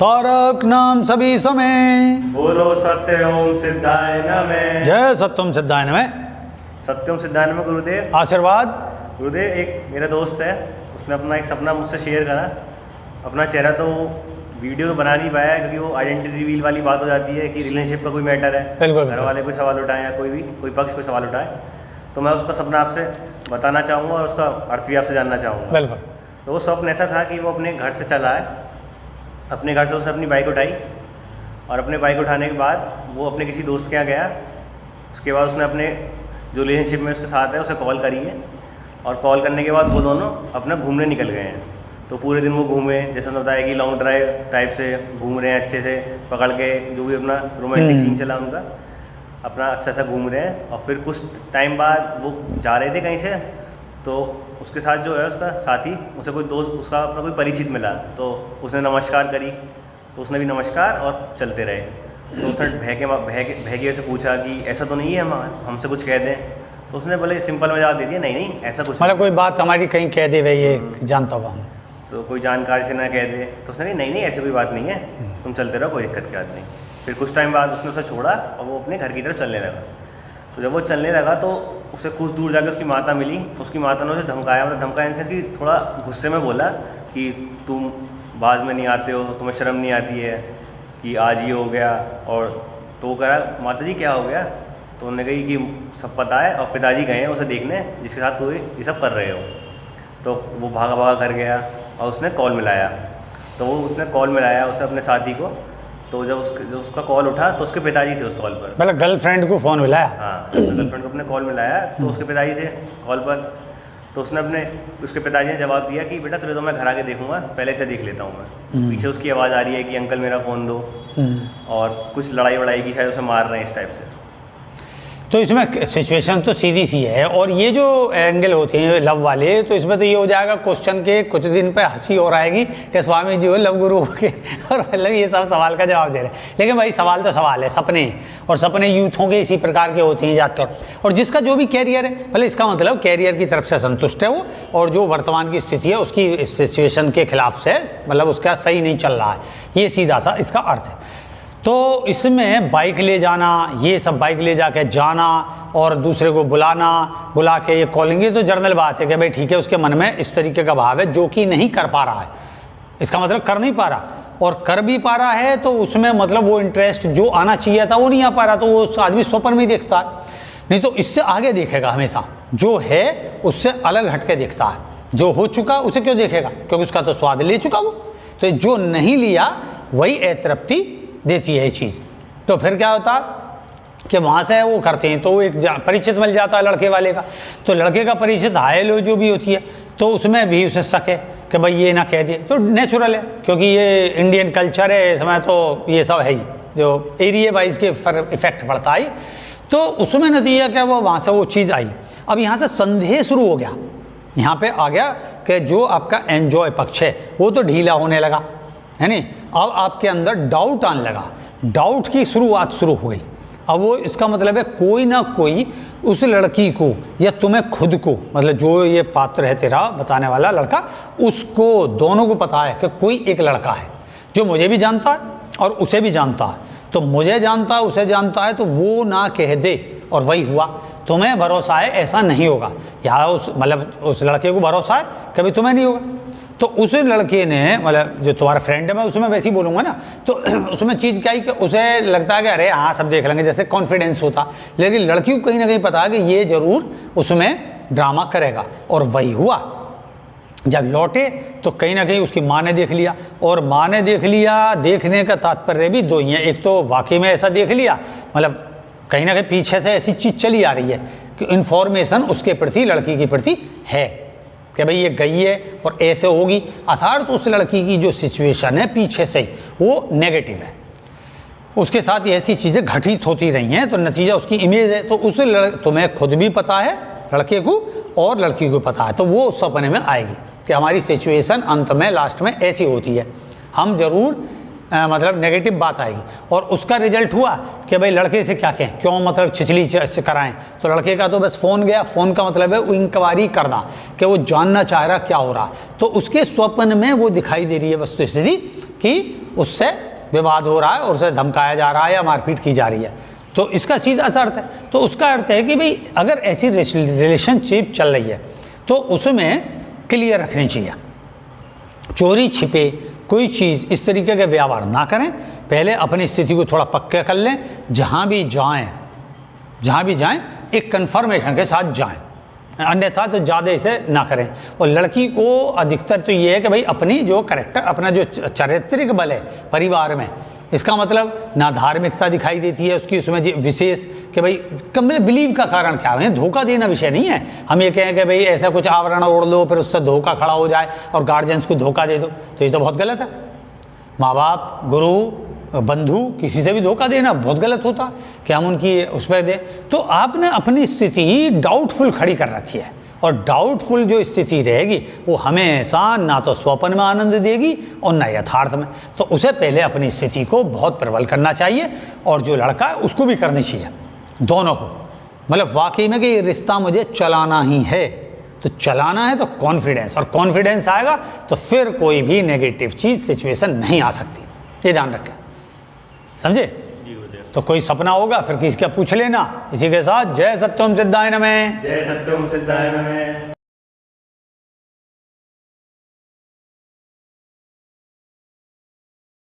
तारक नाम सभी समय, बोलो सत्य ओम सिद्धाय नमः। जय सत्यम सिद्धाय नमः। सत्यम सिद्धाय नमः गुरुदेव। आशीर्वाद। गुरुदेव, एक मेरा दोस्त है, उसने अपना एक सपना मुझसे शेयर करा। अपना चेहरा तो वीडियो तो बना नहीं पाया क्योंकि वो आइडेंटिटी रिवील वाली बात हो जाती है कि रिलेशनशिप का कोई मैटर है, घर वाले कोई सवाल उठाएं या कोई पक्ष कोई सवाल उठाए, तो मैं उसका सपना आपसे बताना चाहूँगा और उसका अर्थ भी आपसे जानना चाहूँगा। बिल्कुल। तो वो स्वप्न ऐसा था कि वो अपने घर से चला है, अपने घर से उसने अपनी बाइक उठाई और अपने बाइक उठाने के बाद वो अपने किसी दोस्त के यहाँ गया। उसके बाद उसने अपने जो रिलेशनशिप में उसके साथ है उसे कॉल करी है और कॉल करने के बाद वो दोनों अपना घूमने निकल गए हैं। तो पूरे दिन वो घूमे, जैसे उन्होंने बताया कि लॉन्ग ड्राइव टाइप से घूम रहे हैं, अच्छे से पकड़ के, जो भी अपना रोमांटिक सीन चला उनका, अपना अच्छा सा घूम रहे हैं। और फिर कुछ टाइम बाद वो जा रहे थे कहीं से, तो उसके साथ जो है उसका साथी, उसे कोई दोस्त, उसका अपना कोई परिचित मिला, तो उसने नमस्कार करी, तो उसने भी नमस्कार और चलते रहे। तो उसने भैगे से पूछा कि ऐसा तो नहीं है हमसे कुछ कह दें, तो उसने बोले सिंपल में जवाब दे दिया, नहीं ऐसा कुछ मतलब कोई बात हमारी कहीं कह दे भाई, ये जानता हुआ हूँ, तो कोई जानकारी से ना कह दे। तो उसने नहीं ऐसी कोई बात नहीं है, तुम चलते रहो, कोई दिक्कत की बात नहीं। फिर कुछ टाइम बाद उसने उसे छोड़ा और वो अपने घर की तरफ चलने लगा। तो जब वो चलने लगा तो उसे कुछ दूर जाकर उसकी माता मिली। उसकी माता ने उसे धमकाया, मतलब धमकाया इन कि थोड़ा गुस्से में बोला कि तुम बाज में नहीं आते हो, तुम्हें शर्म नहीं आती है कि आज ये हो गया। और तो वो कह रहा, माता जी क्या हो गया? तो उन्होंने कही कि सब पता है और पिताजी गए हैं उसे देखने जिसके साथ तुम ये सब कर रहे हो। तो वो भागा घर गया और उसने कॉल मिलाया। तो वो उसने कॉल मिलाया उसे अपने साथी को। तो जब उसका कॉल उठा तो उसके पिताजी थे उस कॉल पर। मतलब गर्लफ्रेंड को फ़ोन मिलाया? हाँ, गर्लफ्रेंड को अपने कॉल मिलाया तो उसके पिताजी थे कॉल पर। तो उसके पिताजी ने जवाब दिया कि बेटा तुझे तो मैं घर आके देखूंगा, पहले से देख लेता हूँ मैं। पीछे उसकी आवाज़ आ रही है कि अंकल मेरा फ़ोन दो, और कुछ लड़ाई वड़ाई की, शायद उसे मार रहे हैं इस टाइप से। तो इसमें सिचुएशन तो सीधी सी है। और ये जो एंगल होते हैं लव वाले, तो इसमें तो ये हो जाएगा क्वेश्चन के कुछ दिन पे हंसी और आएगी कि स्वामी जी हो लव गुरु हो के, और मतलब ये सब सवाल का जवाब दे रहे हैं। लेकिन भाई सवाल तो सवाल है, सपने, और सपने यूथों के इसी प्रकार के होते हैं ज़्यादातर। और जिसका जो भी कैरियर है, मतलब इसका मतलब कैरियर की तरफ से संतुष्ट है वो, और जो वर्तमान की स्थिति है उसकी सिचुएशन के खिलाफ से, मतलब उसका सही नहीं चल रहा है, ये सीधा सा इसका अर्थ है। तो इसमें बाइक ले जाना, ये सब बाइक ले जाके जाना और दूसरे को बुला के ये कॉलिंग, ये तो जर्नल बात है कि भाई ठीक है उसके मन में इस तरीके का भाव है जो कि नहीं कर पा रहा है। इसका मतलब कर नहीं पा रहा, और कर भी पा रहा है तो उसमें मतलब वो इंटरेस्ट जो आना चाहिए था वो नहीं आ पा रहा, तो वो आदमी स्वप्न में देखता है। नहीं तो इससे आगे देखेगा हमेशा, जो है उससे अलग हटके देखता है। जो हो चुका उसे क्यों देखेगा, क्योंकि उसका तो स्वाद ले चुका वो। तो जो नहीं लिया वही अतृप्ति देती है ये चीज़। तो फिर क्या होता कि वहाँ से वो करते हैं तो एक परिचित मिल जाता है लड़के वाले का। तो लड़के का परिचित हाय लो जो भी होती है, तो उसमें भी उसे शक है कि भाई ये ना कह दिए, तो नेचुरल है क्योंकि ये इंडियन कल्चर है, इसमें तो ये सब है ही, जो एरिया वाइज के इफेक्ट पड़ता है। तो उसमें नतीजा क्या हुआ, वहाँ से वो चीज़ आई। अब यहाँ से संदेह शुरू हो गया, यहाँ पे आ गया कि जो आपका एन्जॉय पक्ष है वो तो ढीला होने लगा, है नहीं। अब आपके अंदर डाउट आने लगा, डाउट की शुरुआत शुरू हो गई। अब वो इसका मतलब है कोई ना कोई उस लड़की को या तुम्हें खुद को, मतलब जो ये पात्र है तेरा बताने वाला लड़का, उसको दोनों को पता है कि कोई एक लड़का है जो मुझे भी जानता है और उसे भी जानता है। तो मुझे जानता है, उसे जानता है, तो वो ना कह दे और वही हुआ। तुम्हें भरोसा है ऐसा नहीं होगा, या उस लड़के को भरोसा है कभी तुम्हें नहीं होगा। तो उस लड़के ने, मतलब जो तुम्हारा फ्रेंड है, मैं उसमें वैसे ही बोलूँगा ना, तो उसमें चीज़ क्या है कि उसे लगता है कि अरे हाँ सब देख लेंगे, जैसे कॉन्फिडेंस होता। लेकिन लड़की को कहीं ना कहीं पता है कि ये ज़रूर उसमें ड्रामा करेगा, और वही हुआ। जब लौटे तो कहीं ना कहीं उसकी माँ ने देख लिया, और माँ ने देख लिया, देखने का तात्पर्य भी दो ही है। एक तो वाकई में ऐसा देख लिया, मतलब कहीं ना कहीं पीछे से ऐसी चीज़ चली आ रही है कि इन्फॉर्मेशन उसके प्रति, लड़की के प्रति है कि भाई ये गई है और ऐसे होगी, अर्थात उस लड़की की जो सिचुएशन है पीछे से ही वो नेगेटिव है, उसके साथ ये ऐसी चीज़ें घटित होती रही हैं, तो नतीजा उसकी इमेज है। तो उस तुम्हें खुद भी पता है लड़के को और लड़की को पता है, तो वो उस सपने में आएगी कि हमारी सिचुएशन अंत में लास्ट में ऐसी होती है। हम ज़रूर मतलब नेगेटिव बात आएगी। और उसका रिजल्ट हुआ कि भाई लड़के से क्या कहें, क्यों मतलब छिछली कराएं। तो लड़के का तो बस फ़ोन गया। फ़ोन का मतलब है वो इंक्वायरी करना कि वो जानना चाह रहा क्या हो रहा। तो उसके स्वप्न में वो दिखाई दे रही है वस्तुस्थिति कि उससे विवाद हो रहा है और उसे धमकाया जा रहा है या मारपीट की जा रही है। तो इसका सीधा सा अर्थ है। तो उसका अर्थ है कि भाई अगर ऐसी रिलेशनशिप चल रही है तो उसमें क्लियर रखनी चाहिए, चोरी छिपे कोई चीज़ इस तरीके के व्यवहार ना करें। पहले अपनी स्थिति को थोड़ा पक्का कर लें, जहाँ भी जाएं एक कन्फर्मेशन के साथ जाएं, अन्यथा तो ज़्यादा इसे ना करें। और लड़की को अधिकतर तो ये है कि भाई अपनी जो कैरेक्टर, अपना जो चारित्रिक बल है परिवार में, इसका मतलब ना धार्मिकता दिखाई देती है उसकी उसमें विशेष कि भाई बिलीव का कारण क्या है। धोखा देना विषय नहीं है। हम ये कहें कि भाई ऐसा कुछ आवरण ओढ़ लो फिर उससे धोखा खड़ा हो जाए और गार्जियंस को धोखा दे दो, तो ये तो बहुत गलत है। माँ बाप, गुरु, बंधु, किसी से भी धोखा देना बहुत गलत होता कि हम उनकी उस पर दें। तो आपने अपनी स्थिति डाउटफुल खड़ी कर रखी है, और डाउटफुल जो स्थिति रहेगी वो हमेशा ना तो स्वप्न में आनंद देगी और ना यथार्थ में। तो उसे पहले अपनी स्थिति को बहुत प्रबल करना चाहिए, और जो लड़का है उसको भी करनी चाहिए, दोनों को। मतलब वाकई में कि ये रिश्ता मुझे चलाना ही है, तो चलाना है तो कॉन्फिडेंस, और कॉन्फिडेंस आएगा तो फिर कोई भी नेगेटिव चीज़ सिचुएशन नहीं आ सकती। ये ध्यान रखें, समझे। तो कोई सपना होगा फिर किसी का पूछ लेना। इसी के साथ जय सत्यम सिद्धाय नमः। जय सत्यम सिद्धाय नमः।